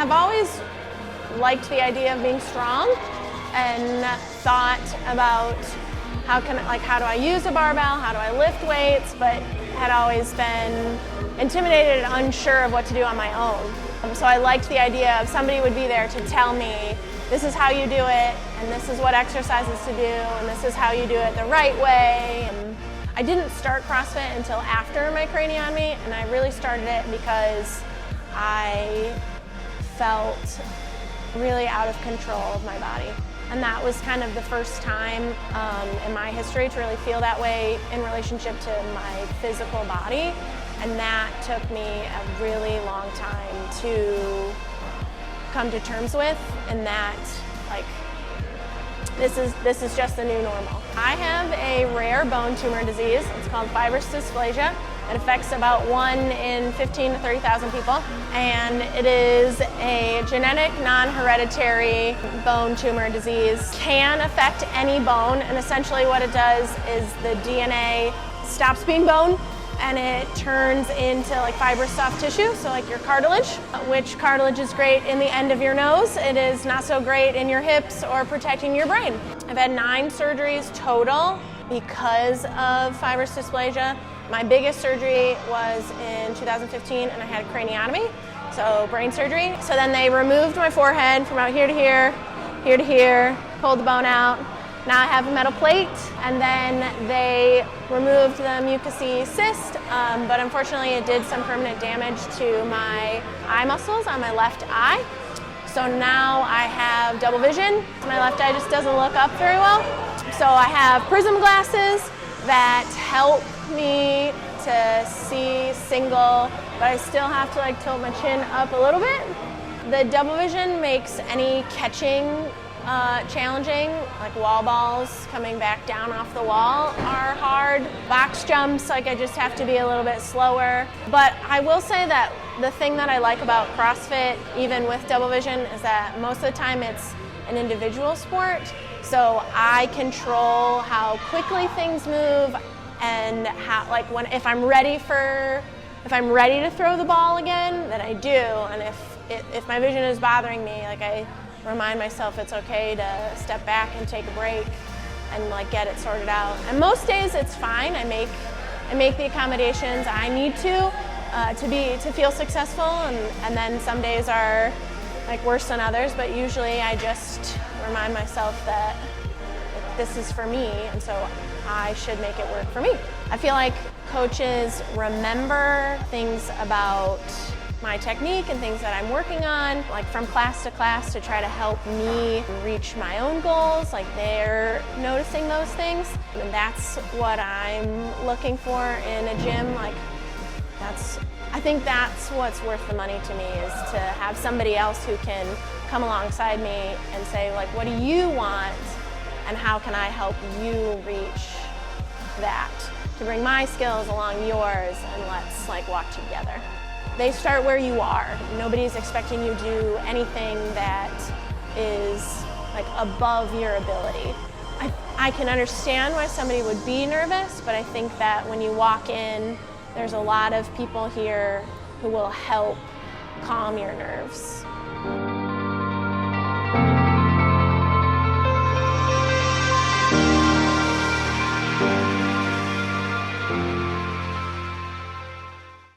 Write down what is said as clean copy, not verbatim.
have always liked the idea of being strong and thought about how do I use a barbell, how do I lift weights, but had always been intimidated and unsure of what to do on my own. So I liked the idea of somebody would be there to tell me, this is how you do it, and this is what exercises to do, and this is how you do it the right way. And I didn't start CrossFit until after my craniotomy, and I really started it because I felt really out of control of my body. And that was kind of the first time in my history to really feel that way in relationship to my physical body. And that took me a really long time to come to terms with, and that this is just the new normal. I have a rare bone tumor disease. It's called Fibrous Dysplasia. It affects about 1 in 15 to 30,000 people, and it is a genetic, non-hereditary bone tumor disease. Can affect any bone, and essentially what it does is the DNA stops being bone and it turns into like fibrous soft tissue, so like your cartilage, which cartilage is great in the end of your nose. It is not so great in your hips or protecting your brain. I've had 9 surgeries total because of fibrous dysplasia. My biggest surgery was in 2015, and I had a craniotomy, so brain surgery. So then they removed my forehead from about here to here, here to here, pulled the bone out. Now I have a metal plate, and then they removed the mucousy cyst, but unfortunately it did some permanent damage to my eye muscles on my left eye. So now I have double vision. My left eye just doesn't look up very well. So I have prism glasses that help me to see single, but I still have to tilt my chin up a little bit. The double vision makes any catching challenging, like wall balls coming back down off the wall are hard. Box jumps, I just have to be a little bit slower. But I will say that the thing that I like about CrossFit, even with double vision, is that most of the time it's an individual sport. So I control how quickly things move and how, if I'm ready to throw the ball again, then I do. And if my vision is bothering me, I remind myself it's okay to step back and take a break and get it sorted out. And most days it's fine. I make the accommodations I need to feel successful, and then some days are worse than others, but usually I just remind myself that this is for me, and so I should make it work for me. I feel like coaches remember things about my technique and things that I'm working on, from class to try to help me reach my own goals. They're noticing those things, and that's what I'm looking for in a gym. I think that's what's worth the money to me, is to have somebody else who can come alongside me and say, what do you want, and how can I help you reach that? To bring my skills along yours, and let's walk together. They start where you are. Nobody's expecting you to do anything that is above your ability. I can understand why somebody would be nervous, but I think that when you walk in, there's a lot of people here who will help calm your nerves.